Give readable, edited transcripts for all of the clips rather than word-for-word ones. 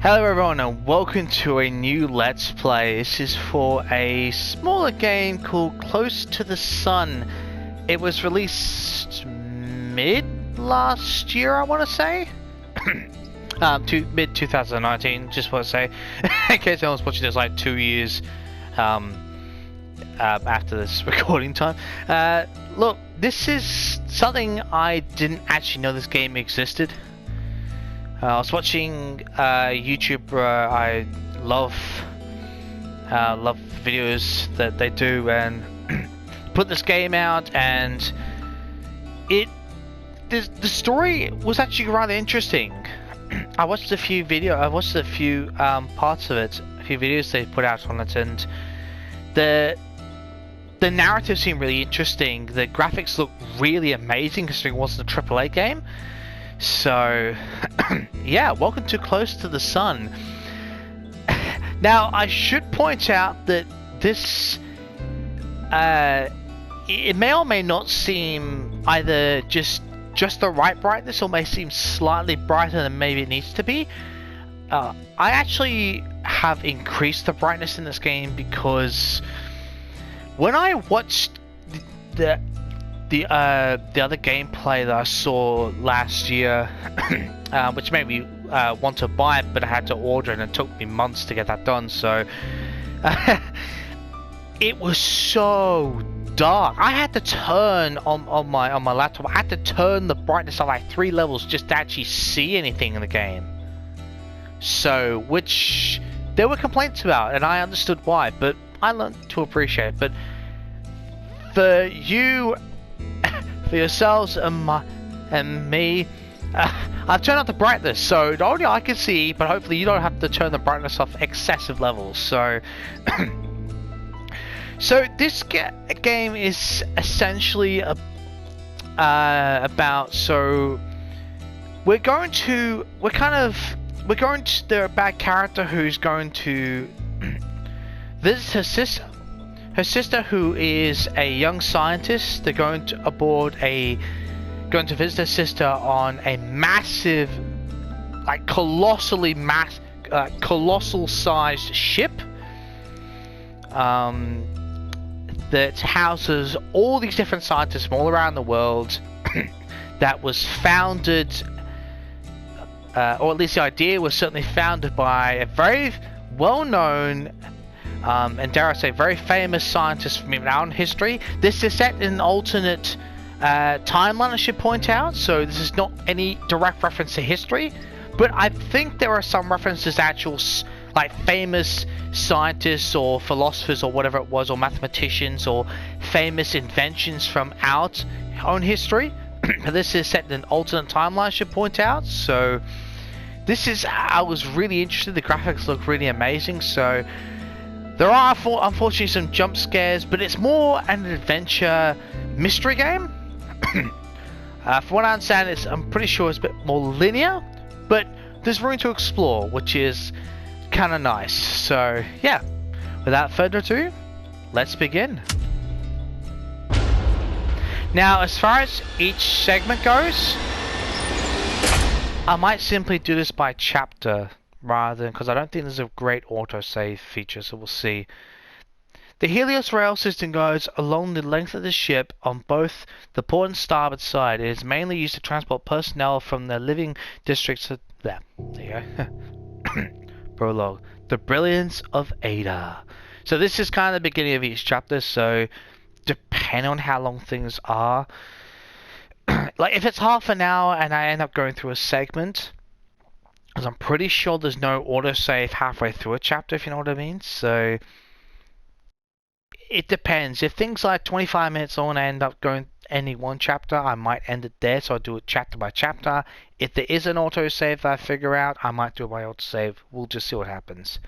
Hello everyone and welcome to a new Let's Play. This is for a smaller game called Close to the Sun. It was released mid last year, I want to say. Mid 2019, just want to say. In case anyone's watching this like 2 years after this recording time. Look, this is something I didn't actually know this game existed. I was watching YouTuber I love videos that they do, and put this game out, and the story was actually rather interesting. I watched a few parts of it, a few videos they put out on it, and the narrative seemed really interesting. The graphics looked really amazing considering it wasn't a AAA game. So, yeah, welcome to Close to the Sun. Now, I should point out that this, it may or may not seem either just the right brightness, or may seem slightly brighter than maybe it needs to be. I actually have increased the brightness in this game because when I watched the other gameplay that I saw last year, which made me want to buy it, but I had to order it and it took me months to get that done. So it was so dark. I had to turn on my laptop. I had to turn the brightness up like 3 levels just to actually see anything in the game. So, which there were complaints about, and I understood why, but I learned to appreciate it. But for you. For yourselves and me, I've turned up the brightness, so not only I can see, but hopefully you don't have to turn the brightness off excessive levels. So, so this game is essentially about. So we're going to the bad character who's going to visit her sister. Her sister, who is a young scientist. They're going to visit her sister on a massive, like colossal sized ship that houses all these different scientists from all around the world. That was founded, or at least the idea was certainly founded by a very well-known and dare I say very famous scientist from even our own history. This is set in an alternate timeline, I should point out, so this is not any direct reference to history, but I think there are some references to actual like famous scientists or philosophers or whatever it was, or mathematicians, or famous inventions from our own history. This is set in an alternate timeline, I should point out. So this is, I was really interested. The graphics look really amazing. So there are unfortunately some jump scares, but it's more an adventure mystery game. From what I understand, I'm pretty sure it's a bit more linear, but there's room to explore, which is kind of nice. So yeah, without further ado, let's begin. Now, as far as each segment goes, I might simply do this by chapter rather than, because I don't think there's a great autosave feature, so we'll see. The Helios rail system goes along the length of the ship on both the port and starboard side. It is mainly used to transport personnel from the living districts of... There you go. Prologue. The Brilliance of Ada. So this is kind of the beginning of each chapter, so depending on how long things are, like if it's half an hour and I end up going through a segment, because I'm pretty sure there's no autosave halfway through a chapter, if you know what I mean. So it depends. If things like 25 minutes on, I end up going ending one chapter, I might end it there, so I'll do it chapter by chapter. If there is an autosave that I figure out, I might do it by autosave. We'll just see what happens.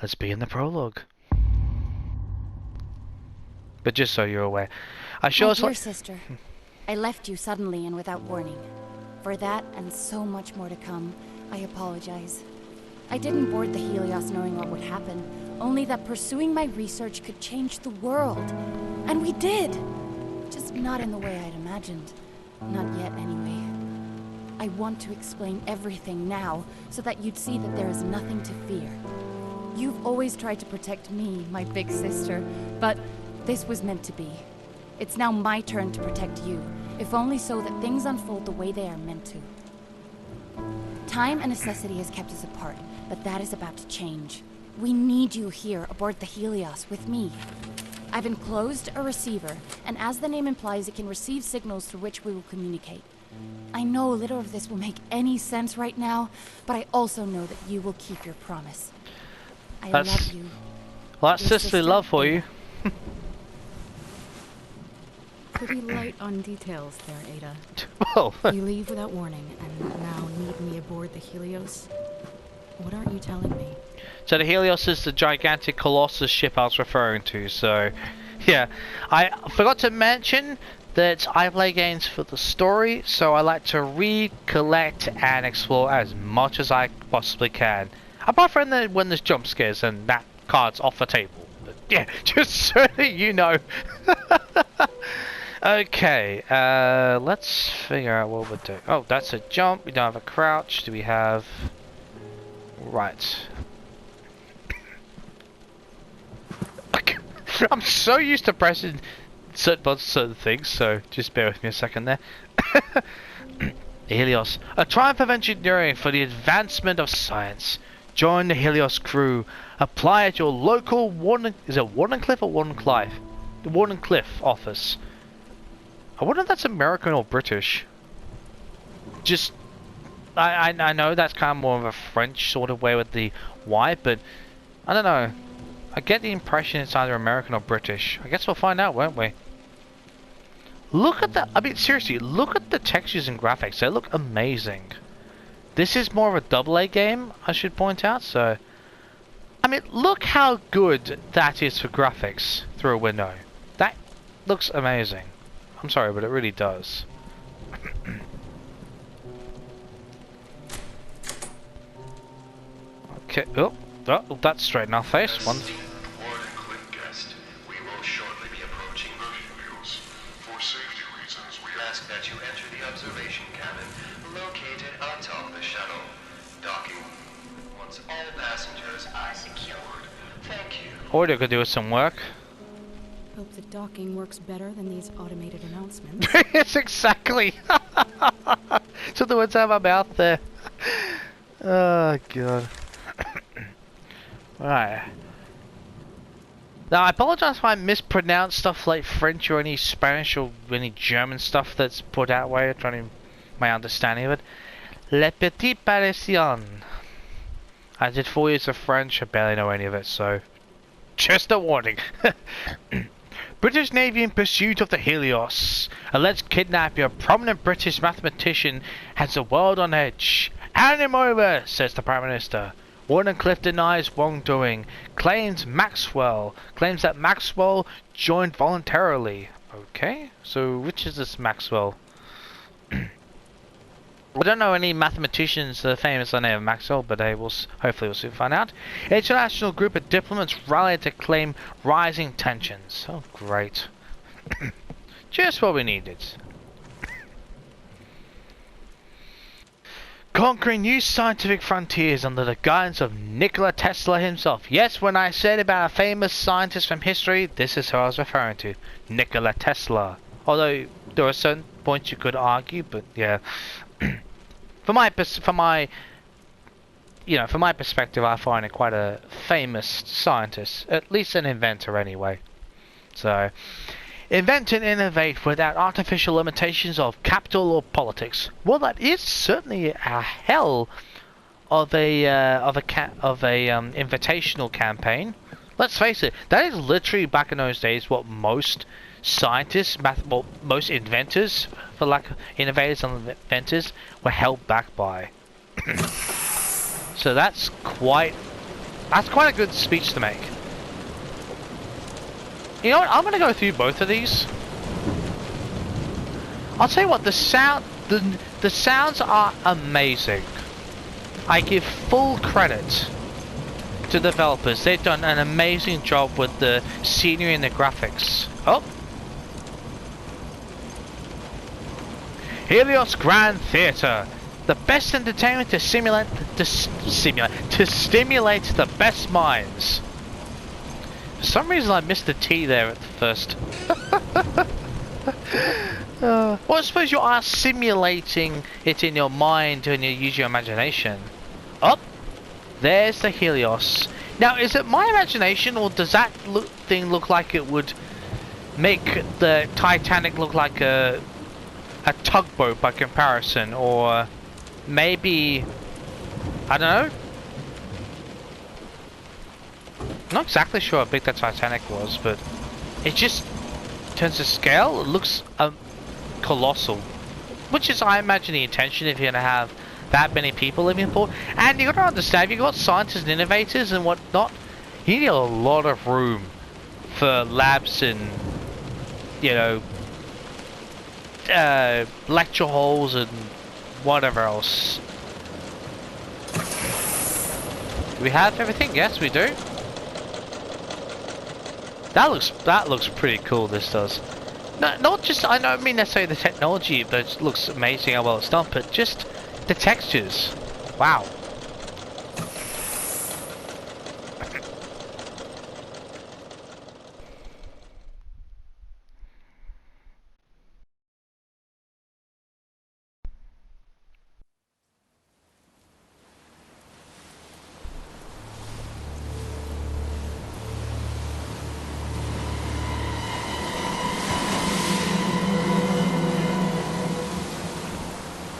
Let's begin the prologue. But just so you're aware, I sure... My dear sister, I left you suddenly and without warning. For that and so much more to come, I apologize. I didn't board the Helios knowing what would happen, only that pursuing my research could change the world. And we did! Just not in the way I'd imagined. Not yet, anyway. I want to explain everything now, so that you'd see that there is nothing to fear. You've always tried to protect me, my big sister, but this was meant to be. It's now my turn to protect you, if only so that things unfold the way they are meant to. Time and necessity has kept us apart, but that is about to change. We need you here aboard the Helios with me. I've enclosed a receiver, and as the name implies, it can receive signals through which we will communicate. I know little of this will make any sense right now, but I also know that you will keep your promise. I love you. Well, that's sisterly love for you. Pretty light on details there, Ada. Well, You leave without warning, and now need me aboard the Helios? What aren't you telling me? so the Helios is the gigantic colossus ship I was referring to, so yeah. I forgot to mention that I play games for the story, so I like to read, collect, and explore as much as I possibly can. Apart from when there's jump scares and that card's off the table. But yeah, just so that you know. Okay, let's figure out what we're doing. Oh, that's a jump. We don't have a crouch. Do we have... Right. I'm so used to pressing certain buttons, certain things, so just bear with me a second there. Helios, a triumph of engineering for the advancement of science. Join the Helios crew. Apply at your local is it Wardenclyffe or Wardenclyffe? The Wardenclyffe office. I wonder if that's American or British. Just, I know that's kind of more of a French sort of way with the Y, but I don't know. I get the impression it's either American or British. I guess we'll find out, won't we? Look at I mean, seriously, look at the textures and graphics. They look amazing. This is more of a AA game, I should point out, so... I mean, look how good that is for graphics through a window. That looks amazing. I'm sorry, but it really does. Okay, oh, that's straight in our face. One. Wardenclyffe guest, we will shortly be approaching the Helios. For safety reasons, we ask that you enter the observation cabin located atop the shuttle. Docking once all passengers are secured. Thank you. Audio could do with some work. Hope the docking works better than these automated announcements. Yes, exactly. So the words out of my mouth there. Oh god. Right. Now I apologize if I mispronounce stuff like French or any Spanish or any German stuff that's put out way, trying to my understanding of it. Le Petit Parisien. I did 4 years of French, I barely know any of it, so just a warning. British Navy in pursuit of the Helios. Alleged kidnapping of prominent British mathematician has the world on edge. Hand him over, says the Prime Minister. Wardenclyffe denies wrongdoing. Claims that Maxwell joined voluntarily. Okay, so which is this Maxwell? I don't know any mathematicians that are famous on the name of Maxwell, but hopefully we'll soon find out. International group of diplomats rallied to claim rising tensions. Oh, great. Just what we needed. Conquering new scientific frontiers under the guidance of Nikola Tesla himself. Yes, when I said about a famous scientist from history, this is who I was referring to. Nikola Tesla. Although there are certain points you could argue, but yeah. From my perspective, I find it quite a famous scientist, at least an inventor anyway. So, invent and innovate without artificial limitations of capital or politics. Well, that is certainly a hell of a invitational campaign. Let's face it, that is literally back in those days what most scientists, most inventors, for lack of innovators and inventors, were held back by. So that's quite a good speech to make. You know what? I'm gonna go through both of these. I'll tell you what, the sounds are amazing. I give full credit to developers. They've done an amazing job with the scenery and the graphics. Oh. Helios Grand Theatre. The best entertainment to stimulate the best minds. For some reason I missed the T there at the first. Well, I suppose you are simulating it in your mind when you use your imagination. Oh, there's the Helios. Now, is it my imagination, or does that thing look like it would make the Titanic look like a tugboat by comparison, or maybe, I don't know. I'm not exactly sure how big the Titanic was, but it just, in terms of scale, it looks colossal. Which is, I imagine, the intention if you're going to have that many people living in port. And you've got to understand, if you've got scientists and innovators and whatnot, you need a lot of room for labs and, you know, lecture halls and whatever else. Do we have everything? Yes, we do. That looks pretty cool. This does. No, not just, I don't mean necessarily the technology, but it looks amazing how well it's done, but just the textures. Wow.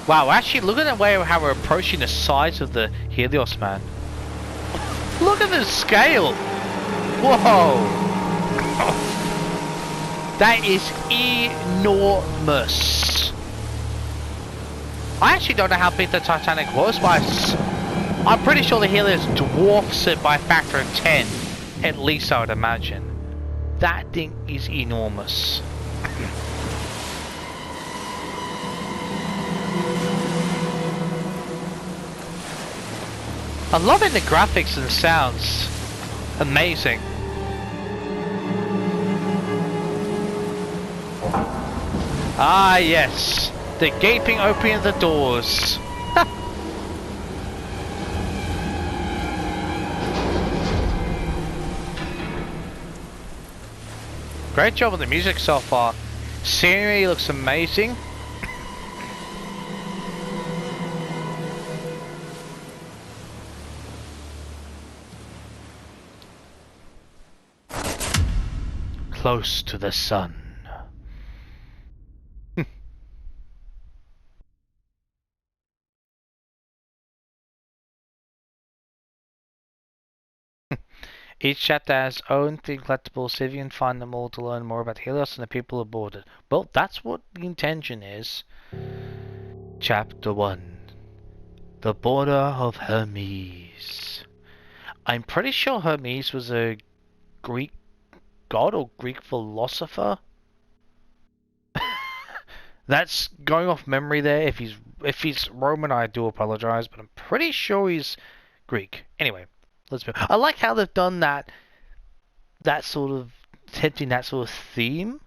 Wow, actually, look at the way how we're approaching the size of the Helios, man. Look at the scale! Whoa! That is enormous. I actually don't know how big the Titanic was, but I'm pretty sure the Helios dwarfs it by a factor of 10. At least, I would imagine. That thing is enormous. I'm loving the graphics and sounds. Amazing. Ah yes, the gaping opening of the doors. Great job with the music so far. Scenery looks amazing. Close to the sun. Each chapter has its own thing collectibles, so if you can find them all to learn more about Helios and the people aboard it. Well, that's what the intention is. Chapter 1. The Border of Hermes. I'm pretty sure Hermes was a Greek god or Greek philosopher. That's going off memory there. If he's Roman, I do apologize, but I'm pretty sure he's Greek. Anyway, let's move. I like how they've done that sort of attempting that sort of theme,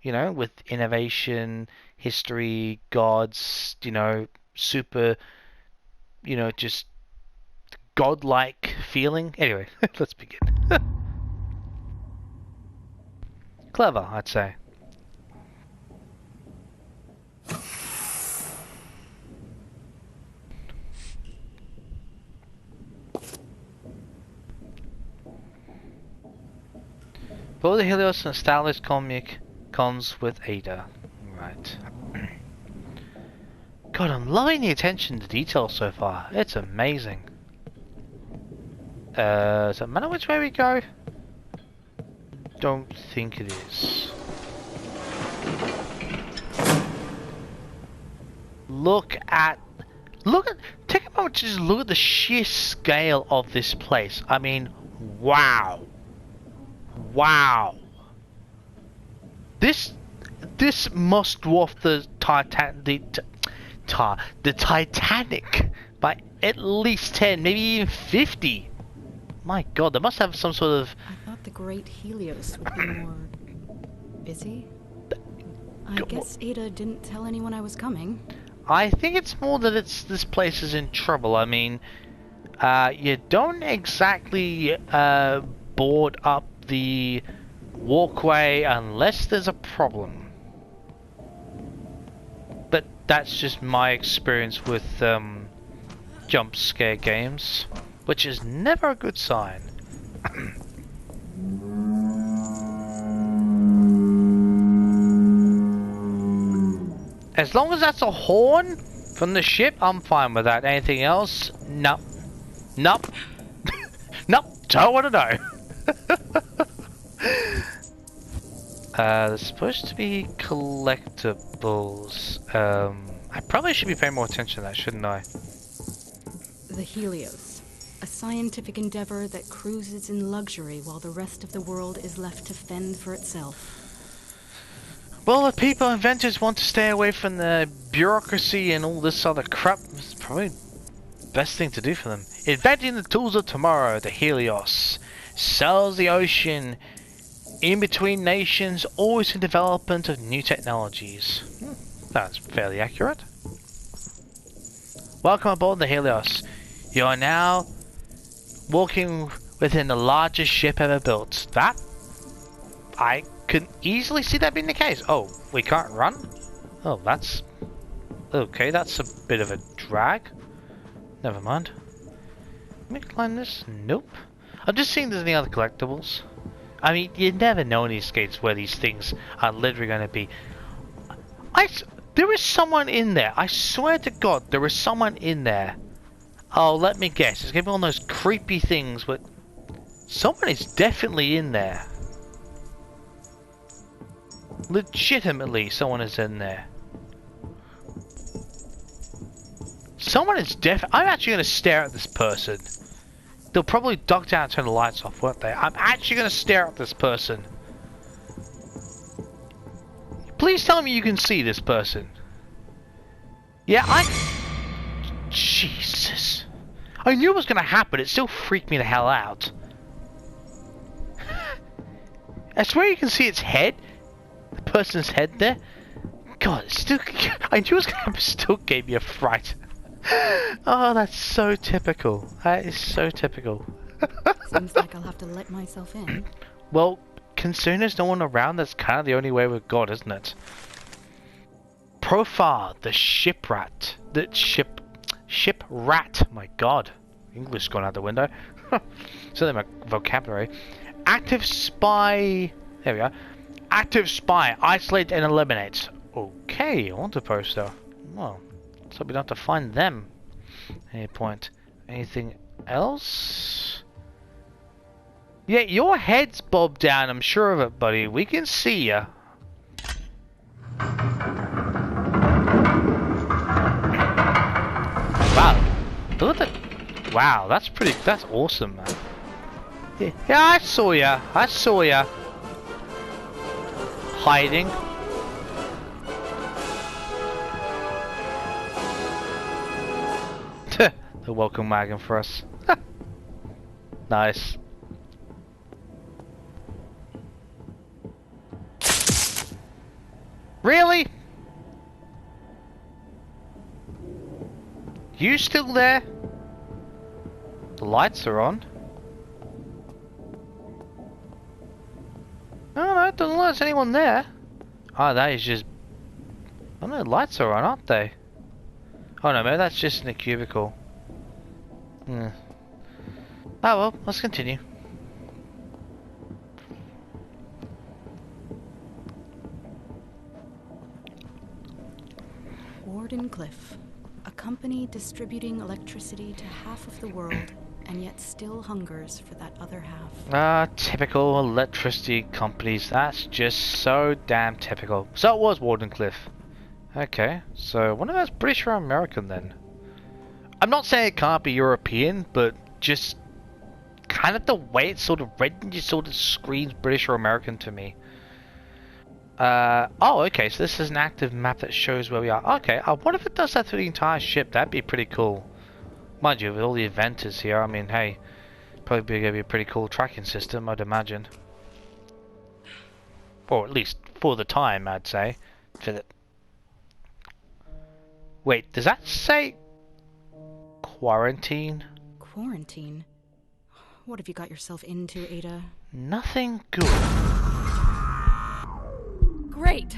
you know, with innovation, history, gods, you know, super, you know, just godlike feeling. Anyway, let's begin. Clever, I'd say. Both the Helios and Stylus comic comes with Ada. Right. God, I'm loving the attention to detail so far. It's amazing. Does it matter which way we go? Don't think it is. Take a moment to just look at the sheer scale of this place. I mean, wow. Wow. This must dwarf the Titanic by at least 10, maybe even 50. My God, they must have some sort of... I thought the great Helios would be more busy. I guess Ada didn't tell anyone I was coming. I think it's more that this place is in trouble. I mean, you don't exactly board up the walkway unless there's a problem. But that's just my experience with jump scare games, which is never a good sign. As long as that's a horn from the ship, I'm fine with that. Anything else? Nope. Nope. Nope. Don't want to know. There's supposed to be collectibles. I probably should be paying more attention to that, shouldn't I? The Helios. A scientific endeavor that cruises in luxury while the rest of the world is left to fend for itself. Well, if people inventors want to stay away from the bureaucracy and all this other crap, it's probably the best thing to do for them. Inventing the tools of tomorrow, the Helios. Sails the ocean in between nations, always in development of new technologies. Sounds fairly accurate. Welcome aboard the Helios. You are now walking within the largest ship ever built. That I can easily see that being the case. Oh, we can't run? Oh, that's... okay, that's a bit of a drag. Never mind. Let me climb this? Nope. I'm just seeing if there's any other collectibles. I mean, you never know in these games where these things are literally going to be. There is someone in there. I swear to God, there is someone in there. Oh, let me guess. It's going to be one of those creepy things, but someone is definitely in there. Legitimately, someone is in there. Someone is I'm actually going to stare at this person. They'll probably duck down and turn the lights off, won't they? I'm actually going to stare at this person. Please tell me you can see this person. Yeah, Jesus. I knew it was going to happen. It still freaked me the hell out. I swear you can see its head. The person's head there. God, it still... I knew it was going to happen. It still gave me a fright. Oh, that's so typical. That is so typical. Seems like I'll have to let myself in. Well, considering there's no one around, that's kind of the only way we've got, isn't it? Profile, the shiprat. The ship rat. My God. English gone out the window. Certainly my vocabulary. Active spy. There we go. Active spy. Isolate and eliminate. Okay, I want a poster. Well, so we don't have to find them. Any point. Anything else? Yeah, your head's bobbed down, I'm sure of it, buddy. We can see ya. Wow. Look at that. Wow, that's awesome, man. Yeah, I saw ya. I saw ya. Hiding. The welcome wagon for us. Nice. Really? You still there? The lights are on. No, it doesn't look like there's anyone there. Oh, that is just... oh no, the lights are on, aren't they? Oh no, maybe that's just in a cubicle. Oh well, let's continue. Cliff, a company distributing electricity to half of the world and yet still hungers for that other half. Typical electricity companies. That's just so damn typical. So it was Cliff. Okay, so one of those British or American then. I'm not saying it can't be European, but just kind of the way it's sort of written just sort of screams British or American to me. Oh, okay, so this is an active map that shows where we are. Okay, what if it does that through the entire ship? That'd be pretty cool. Mind you, with all the inventors here, I mean, hey, probably going to be a pretty cool tracking system, I'd imagine. Or at least for the time, I'd say. Wait, does that say quarantine? Quarantine? What have you got yourself into, Ada? Nothing good. Great!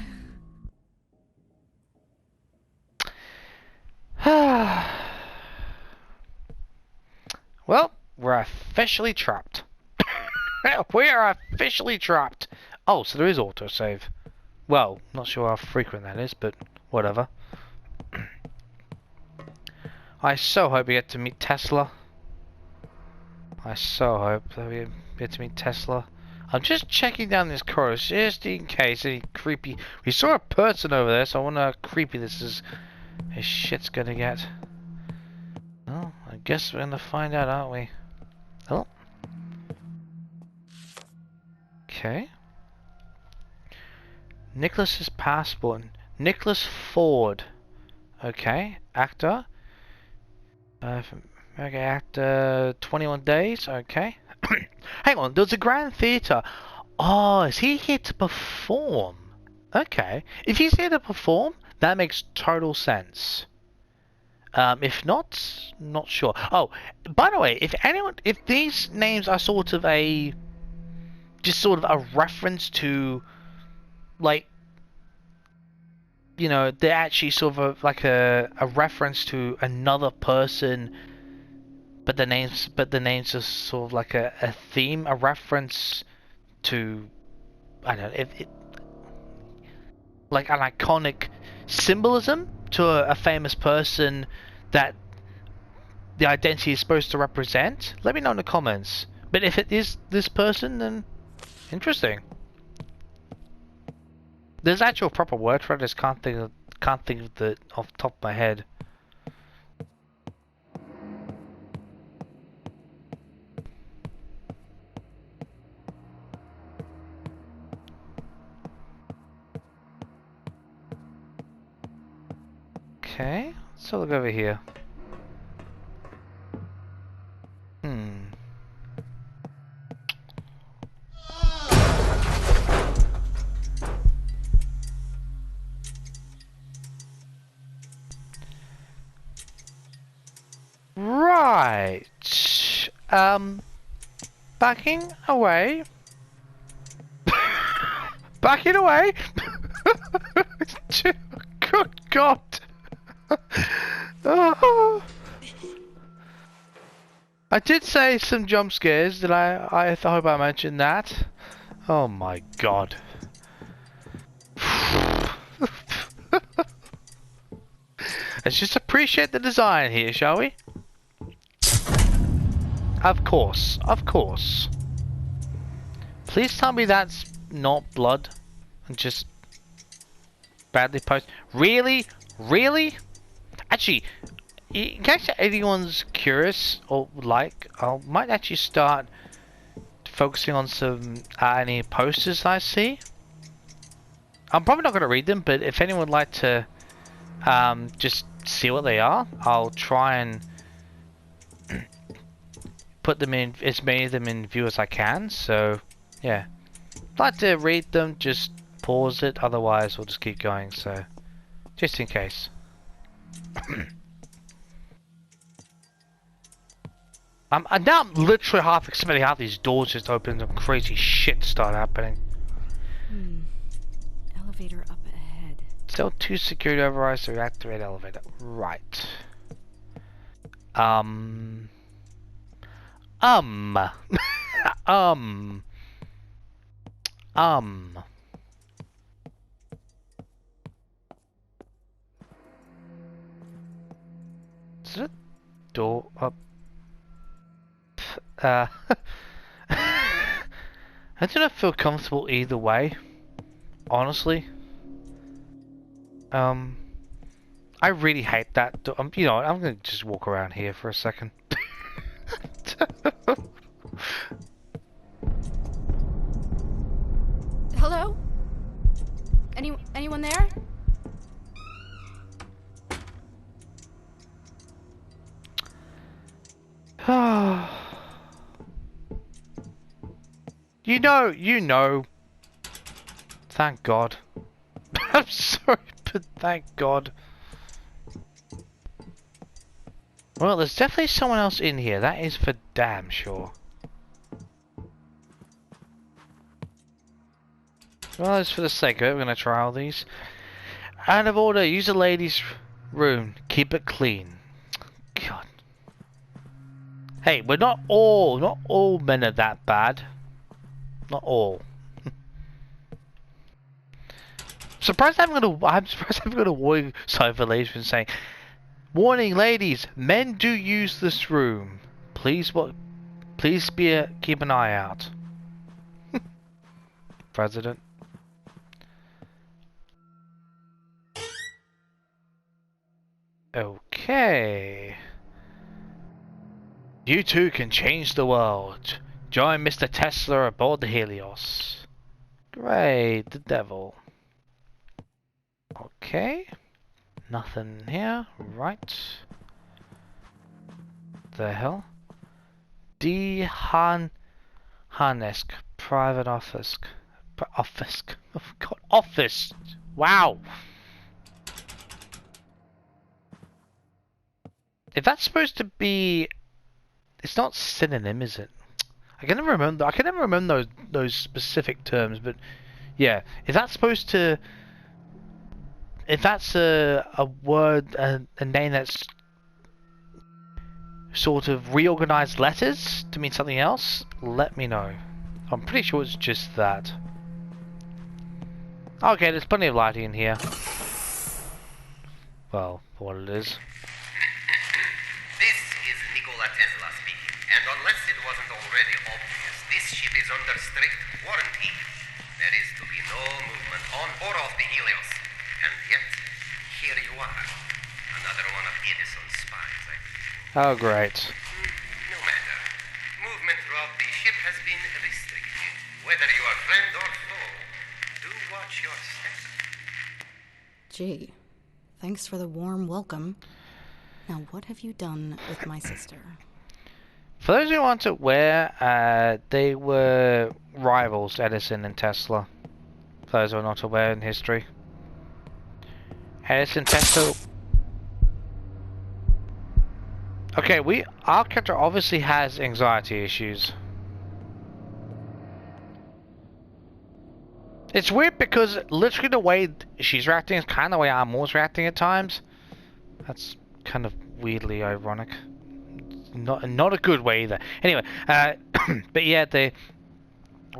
Well, we're officially trapped. We are officially trapped. Oh, so there is autosave. Well, not sure how frequent that is, but whatever. I so hope we get to meet Tesla. I so hope that we get to meet Tesla. I'm just checking down this corridor just in case any creepy... We saw a person over there, so I wonder how creepy this shit's gonna get. Well, I guess we're gonna find out, aren't we? Oh. Okay. Nicholas's passport. Nicholas Ford. Okay. Actor. Okay, actor. 21 days. Okay. Hang on. There's a Grand Theatre. Oh, is he here to perform? Okay. If he's here to perform, that makes total sense. If not, not sure. Oh, by the way, if these names are sort of just sort of a reference to, like, you know, they're actually sort of like a reference to another person, but the names are sort of like a theme, a reference to, I don't know, if it like an iconic symbolism to a famous person that the identity is supposed to represent. Let me know in the comments. But if it is this person, then interesting. There's actual proper word for it. I just can't think of it off the top of my head. Okay, let's look over here. Right. Backing away. Backing away. Good God. Oh. I did say some jump scares. Did I hope I mentioned that. Oh my God. Let's just appreciate the design here, shall we? Of course, of course. Please tell me that's not blood and just badly posted. Really? Really? Actually, in case anyone's curious or would like, I might actually start focusing on some any posters I see. I'm probably not going to read them, but if anyone would like to just see what they are, I'll try and put them in, as many of them in view as I can. So yeah, I'd like to read them, just pause it, otherwise we'll just keep going, so just in case. Now I'm literally half expecting half these doors just open and crazy shit start happening. Elevator up ahead. Still 2 security overrides to reactivate elevator. Right. Is it door up? I don't feel comfortable either way, honestly. I really hate that. You know, I'm gonna just walk around here for a second. Hello? Anyone there? You know. Thank God. I'm sorry, but thank God. Well, there's definitely someone else in here. That is for damn sure. Well, just for the sake of it, we're going to try all these. Out of order, use the ladies' room. Keep it clean. God. Hey, we're not all men are that bad. Not all. I'm surprised I haven't got a warning sign for ladies from saying, "Warning, ladies, men do use this room. Please, keep an eye out." President. Okay. You too can change the world. Join Mr. Tesla aboard the Helios. Great, the devil. Okay. Nothing here. Right. The hell? D. Hanesk. Private office. Office. Oh god. Office! Wow! If that's supposed to be... It's not synonym, is it? I can never remember those specific terms, but yeah, if that's supposed to, if that's a word, a name that's sort of reorganized letters to mean something else, let me know. I'm pretty sure it's just that. Okay, there's plenty of lighting in here. Well, for what it is. And unless it wasn't already obvious, this ship is under strict warranty. There is to be no movement on or off the Helios. And yet, here you are. Another one of Edison's spies, I believe. Oh, great. No matter. Movement throughout the ship has been restricted. Whether you are friend or foe, do watch your step. Gee, thanks for the warm welcome. Now what have you done with my sister? For those who aren't aware, they were rivals, Edison and Tesla. For those who are not aware in history. Edison, Tesla... Okay, our character obviously has anxiety issues. It's weird because literally the way she's reacting is kind of the way I'm always reacting at times. That's kind of weirdly ironic. Not a good way either. Anyway, but yeah, they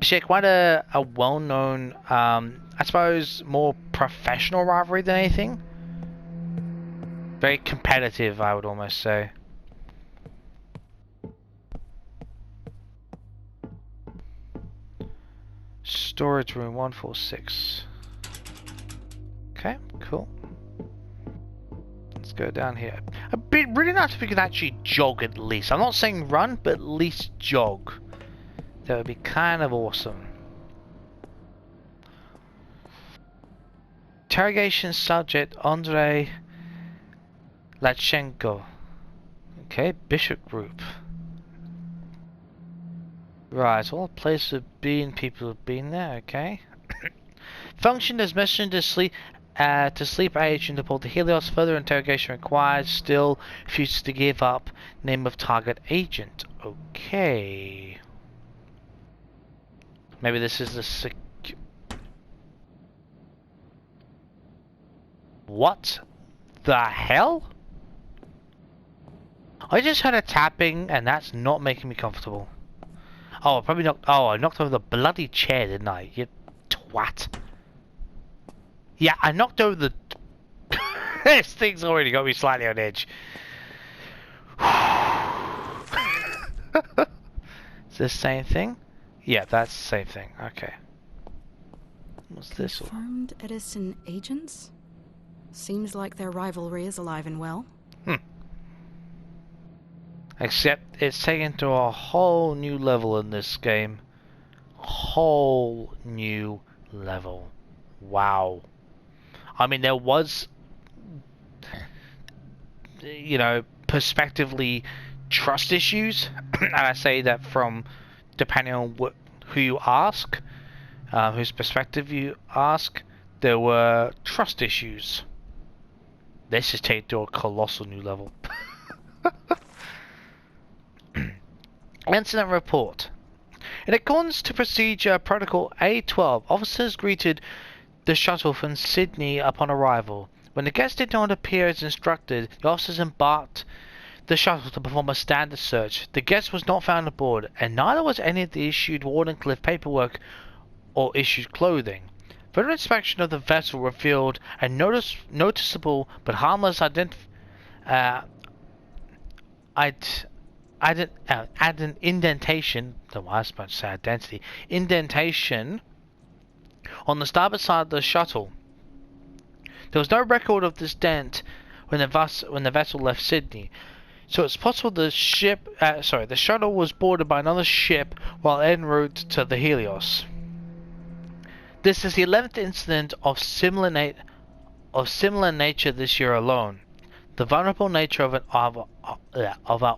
share quite a well-known, I suppose, more professional rivalry than anything. Very competitive, I would almost say. Storage room 146. Okay, cool. Let's go down here. It'd be really nice if we could actually jog at least. I'm not saying run, but at least jog. That would be kind of awesome. Interrogation subject Andrei Lachenko. Okay, Bishop Group. Right, all places have been, people have been there, okay. Function as messenger to sleep agent aboard the Helios. Further interrogation required. Still refuses to give up. Name of target agent. Okay. Maybe this is the What the hell? I just heard a tapping and that's not making me comfortable. Oh, I probably knocked... Oh, I knocked over the bloody chair, didn't I? You twat. Yeah, I knocked over the... This thing's already got me slightly on edge. Is this the same thing? Yeah, that's the same thing. Okay. What's this? Confirmed Edison agents? Seems like their rivalry is alive and well. Except it's taken to a whole new level in this game. Whole new level. Wow. I mean, there was, you know, perspectively trust issues, and I say that from depending on who you ask, whose perspective you ask, there were trust issues. This is taken to a colossal new level. Incident report. In accordance to procedure protocol A12, officers greeted the shuttle from Sydney upon arrival. When the guest did not appear as instructed, the officers embarked the shuttle to perform a standard search. The guest was not found aboard, and neither was any of the issued Wardenclyffe paperwork or issued clothing. Further inspection of the vessel revealed a noticeable but harmless indentation. I was supposed to say identity. Indentation on the starboard side of the shuttle. There was no record of this dent when the vessel left Sydney, so it's possible the shuttle was boarded by another ship while en route to the Helios. This is the 11th incident of similar nature this year alone. The vulnerable nature of our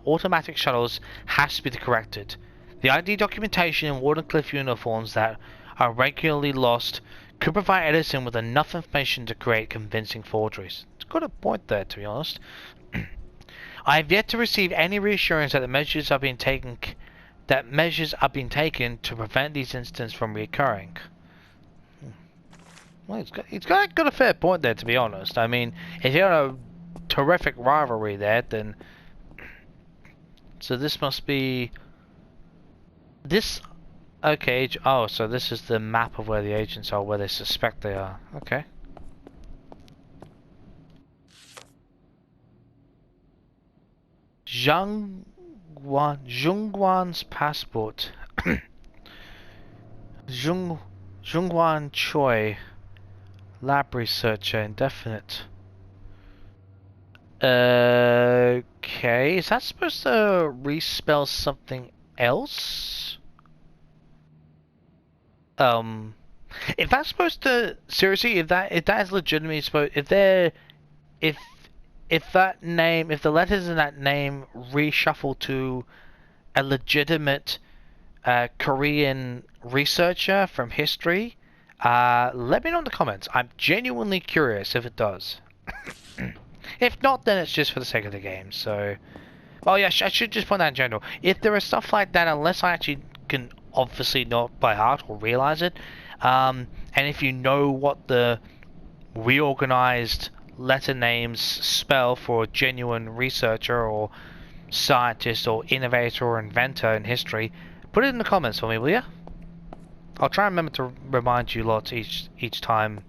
automatic shuttles has to be corrected. The ID documentation in Wardenclyffe uniforms that are regularly lost could provide Edison with enough information to create convincing forgeries. It's got a point there, to be honest. I have yet to receive any reassurance that measures are being taken to prevent these incidents from reoccurring. Well, it's got a fair point there, to be honest. I mean, if you have a terrific rivalry there, then so this must be this. Okay. Oh, so this is the map of where the agents are, where they suspect they are. Okay. Zhongguan's passport. Zhongguan Choi. Lab researcher, indefinite. Okay, is that supposed to respell something else? If that's supposed to seriously, if that is legitimately supposed, if the letters in that name reshuffle to a legitimate Korean researcher from history. Let me know in the comments. I'm genuinely curious if it does. If not, then it's just for the sake of the game. So, well, yeah, I should just point that in general. If there is stuff like that, unless I actually can obviously not by heart or realize it, and if you know what the reorganized letter names spell for a genuine researcher or scientist or innovator or inventor in history, put it in the comments for me, will you? I'll try and remember to remind you lots each time,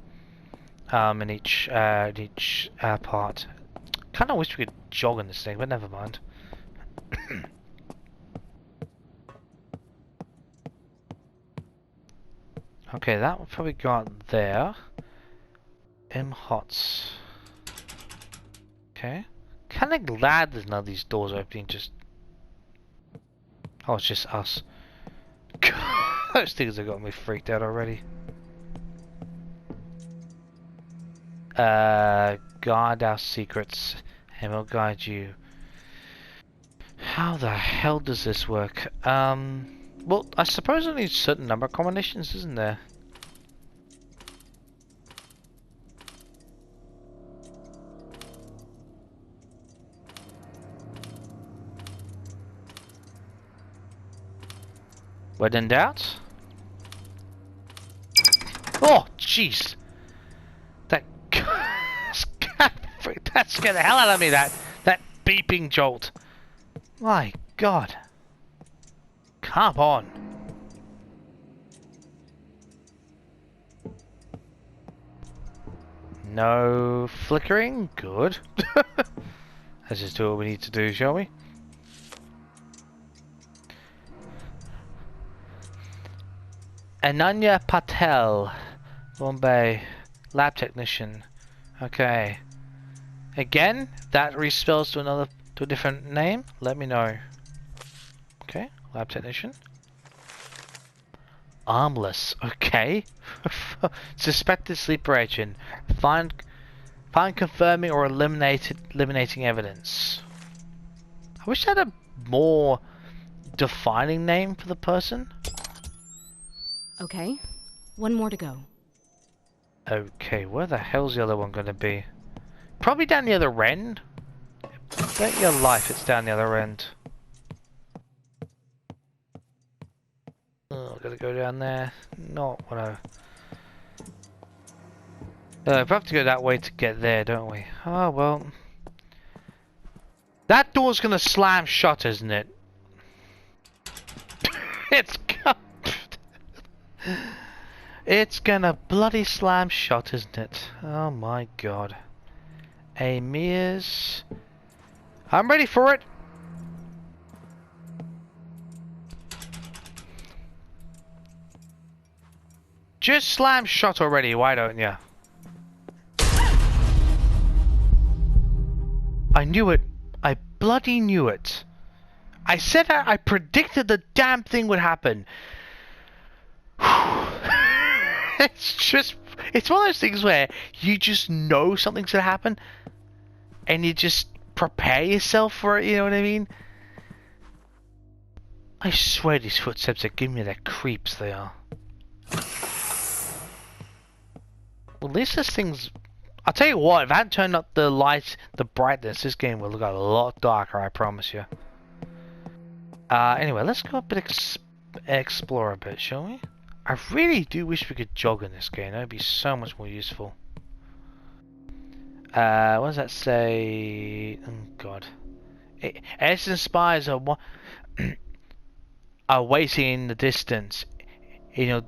in each part. Kind of wish we could jog in this thing, but never mind. Okay, that one probably got there. M-Hots. Okay. Kinda glad there's none of these doors opening, just... Oh, it's just us. Those things have got me freaked out already. Guard our secrets, and we'll guide you. How the hell does this work? Well, I suppose I need a certain number of combinations, isn't there? When in doubt? Oh, jeez! That scared the hell out of me. That beeping jolt. My God! Come on! No flickering. Good. Let's just do what we need to do, shall we? Ananya Patel, Bombay, lab technician. Okay. Again, that respells to a different name. Let me know. Okay, lab technician. Armless. Okay. Suspected sleeper agent. Find confirming or eliminating evidence. I wish I had a more defining name for the person. Okay, one more to go. Okay, where the hell's the other one gonna be? Probably down the other end. Bet your life it's down the other end. Gotta go down there. Not wanna. We have to go that way to get there, don't we? Oh well. That door's gonna slam shut, isn't it? It's gonna bloody slam shut, isn't it? Oh my god. Amirs. I'm ready for it. Just slam shut already, why don't you? I knew it. I bloody knew it. I said I predicted the damn thing would happen. It's one of those things where you just know something's gonna happen and you just prepare yourself for it, you know what I mean? I swear these footsteps are giving me the creeps, they are. Well, at least this thing's... I'll tell you what, if I hadn't turned up the lights, the brightness, this game would look a lot darker, I promise you. Anyway, let's go a bit explore a bit, shall we? I really do wish we could jog in this game. That would be so much more useful. What does that say? Oh god. Edison spies are are waiting in the distance. In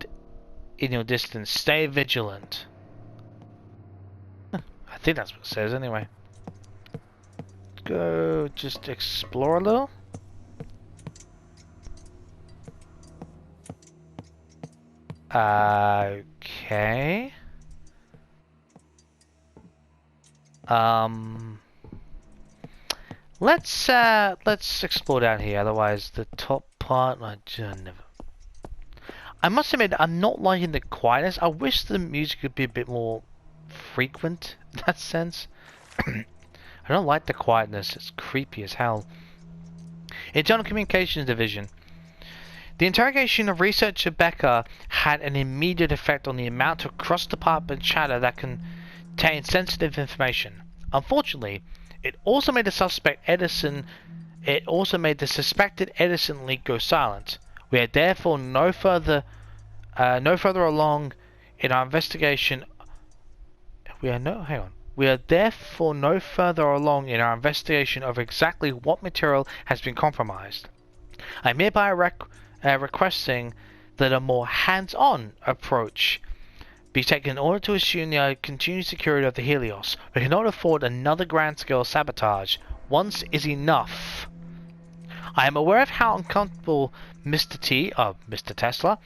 your distance, stay vigilant. I think that's what it says anyway. Let's go just explore a little. Okay. Let's explore down here. Otherwise, the top part, I must admit, I'm not liking the quietness. I wish the music could be a bit more frequent in that sense. I don't like the quietness. It's creepy as hell. Internal Communications Division. The interrogation of researcher Becker had an immediate effect on the amount of cross-department chatter that contained sensitive information. Unfortunately, it also made the suspected Edison leak go silent. We are therefore no further along in our investigation. We are therefore no further along in our investigation of exactly what material has been compromised. I'm hereby requesting that a more hands-on approach be taken in order to assure the continued security of the Helios. We cannot afford another grand-scale sabotage. Once is enough. I am aware of how uncomfortable Mr. Tesla,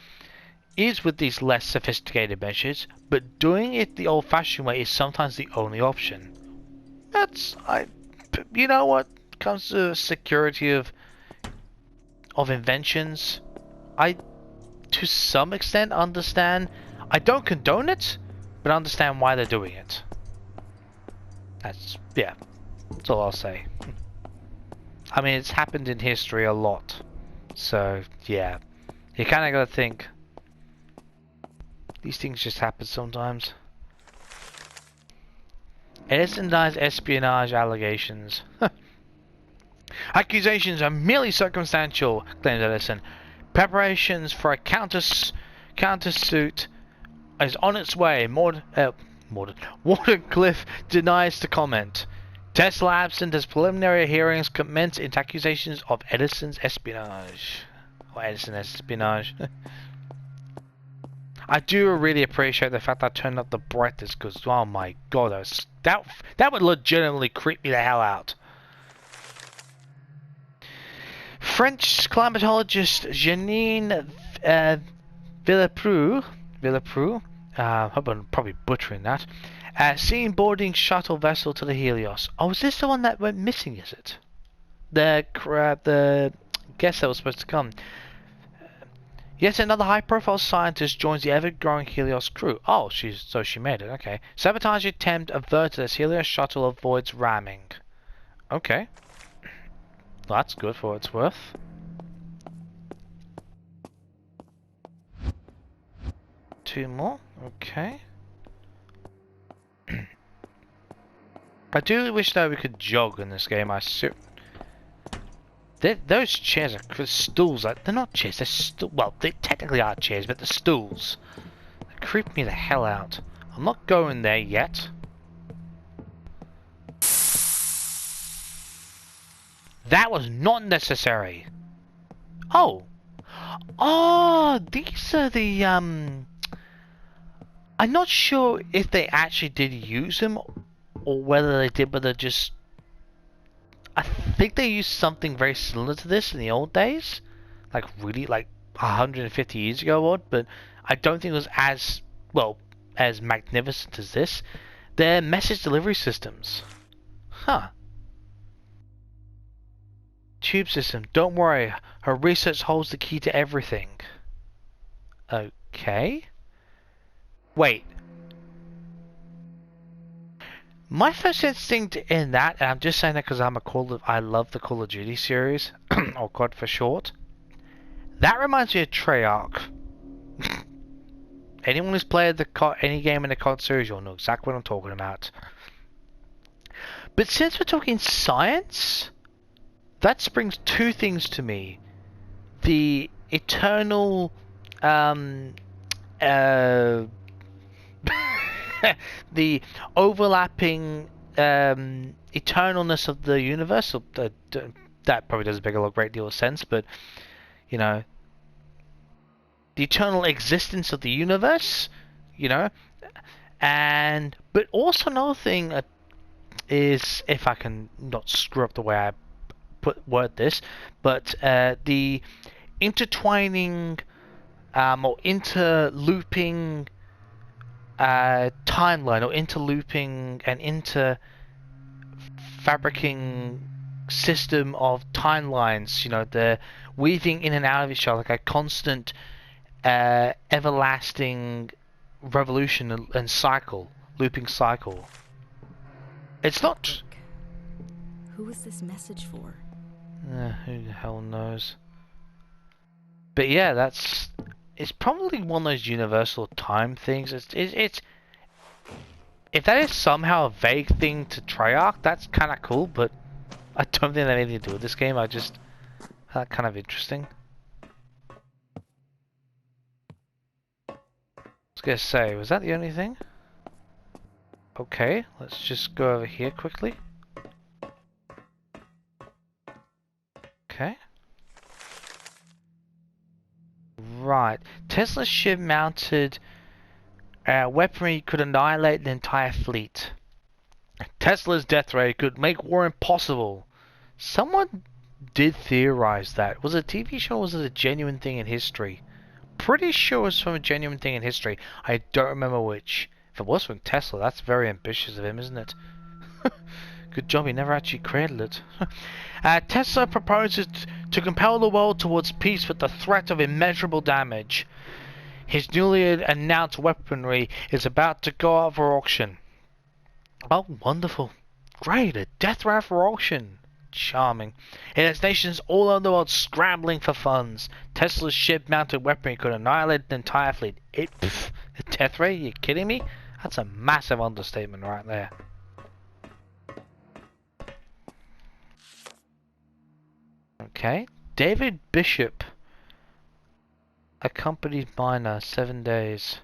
is with these less sophisticated measures, but doing it the old-fashioned way is sometimes the only option. You know what comes to security of inventions, I to some extent understand. I don't condone it, but I understand why they're doing it. That's all I'll say. I mean, it's happened in history a lot, so yeah, you kind of gotta think these things just happen sometimes. Edison denies espionage allegations. Accusations are merely circumstantial, claims Edison. Preparations for a countersuit is on its way. Watercliff denies to comment. Tesla absent as preliminary hearings commence into accusations of Edison's espionage. Or Edison espionage. I do really appreciate the fact I turned up the brightness because, oh my god, that would legitimately creep me the hell out. French climatologist Janine Villepreux, hope I'm probably butchering that, seen boarding shuttle vessel to the Helios. Oh, is this the one that went missing, is it? The guest that was supposed to come. Yet another high-profile scientist joins the ever-growing Helios crew. Oh, she made it, okay. Sabotage attempt averted as Helios shuttle avoids ramming. Okay. Well, that's good for what it's worth. Two more, okay. I do wish that we could jog in this game. Those chairs are stools. They're not chairs. They're well, they technically are chairs, but they're stools. They creep me the hell out. I'm not going there yet. That was not necessary. Oh. Oh, these are the I'm not sure if they actually did use them or whether they did, but they're just. I think they used something very similar to this in the old days, like really like 150 years ago, or but I don't think it was as well as magnificent as this. They're message delivery systems. Huh. Tube system. Don't worry, her research holds the key to everything. Okay. Wait. My first instinct in that, and I'm just saying that because I love the Call of Duty series, or COD for short. That reminds me of Treyarch. Anyone who's played any game in the COD series, you'll know exactly what I'm talking about. But since we're talking science, that springs two things to me: the eternal, the overlapping eternalness of the universe. That probably doesn't make a great deal of sense, but you know, the eternal existence of the universe, you know, but also another thing is, if I can not screw up the way I word this, but the intertwining or interlooping timeline, or interlooping and interfabricating system of timelines, you know, the weaving in and out of each other like a constant everlasting revolution and cycle, looping cycle. It's not. Who was this message for? Who the hell knows? But yeah, it's probably one of those universal time things. It's if that is somehow a vague thing to Treyarch, that's kind of cool, but I don't think that has anything to do with this game. I just found that kind of interesting. I was gonna say, was that the only thing? Okay, let's just go over here quickly. Okay. Right. Tesla's ship-mounted weaponry could annihilate the entire fleet. Tesla's death ray could make war impossible. Someone did theorize that. Was it a TV show or was it a genuine thing in history? Pretty sure it was from a genuine thing in history. I don't remember which. If it was from Tesla, that's very ambitious of him, isn't it? Good job he never actually created it. Tesla proposes to compel the world towards peace with the threat of immeasurable damage. His newly announced weaponry is about to go up for auction. Oh, wonderful. Great, a death ray for auction. Charming. It has nations all over the world scrambling for funds. Tesla's ship-mounted weaponry could annihilate the entire fleet. A death ray? You kidding me? That's a massive understatement right there. Okay. David Bishop accompanied miner 7 days.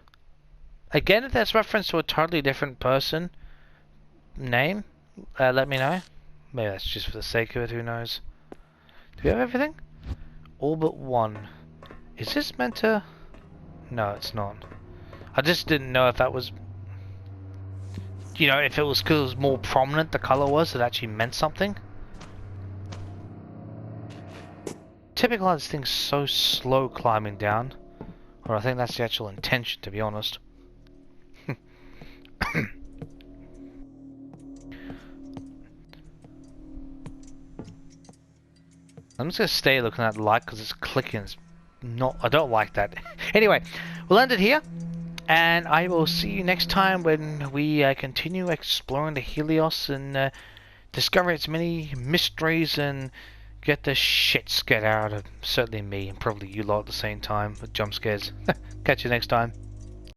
Again, if that's reference to a totally different person name, let me know. Maybe that's just for the sake of it, who knows. Do we have everything? All but one. Is this meant to... No, it's not. I just didn't know if that was... You know, if it was because it was more prominent, the color was, it actually meant something. Typical, this thing's so slow climbing down. Or I think that's the actual intention, to be honest. I'm just gonna stay looking at the light because it's clicking. It's not. I don't like that. Anyway, we'll end it here, and I will see you next time when we continue exploring the Helios and discover its many mysteries and get the shit scared out of certainly me and probably you lot at the same time with jump scares. Catch you next time.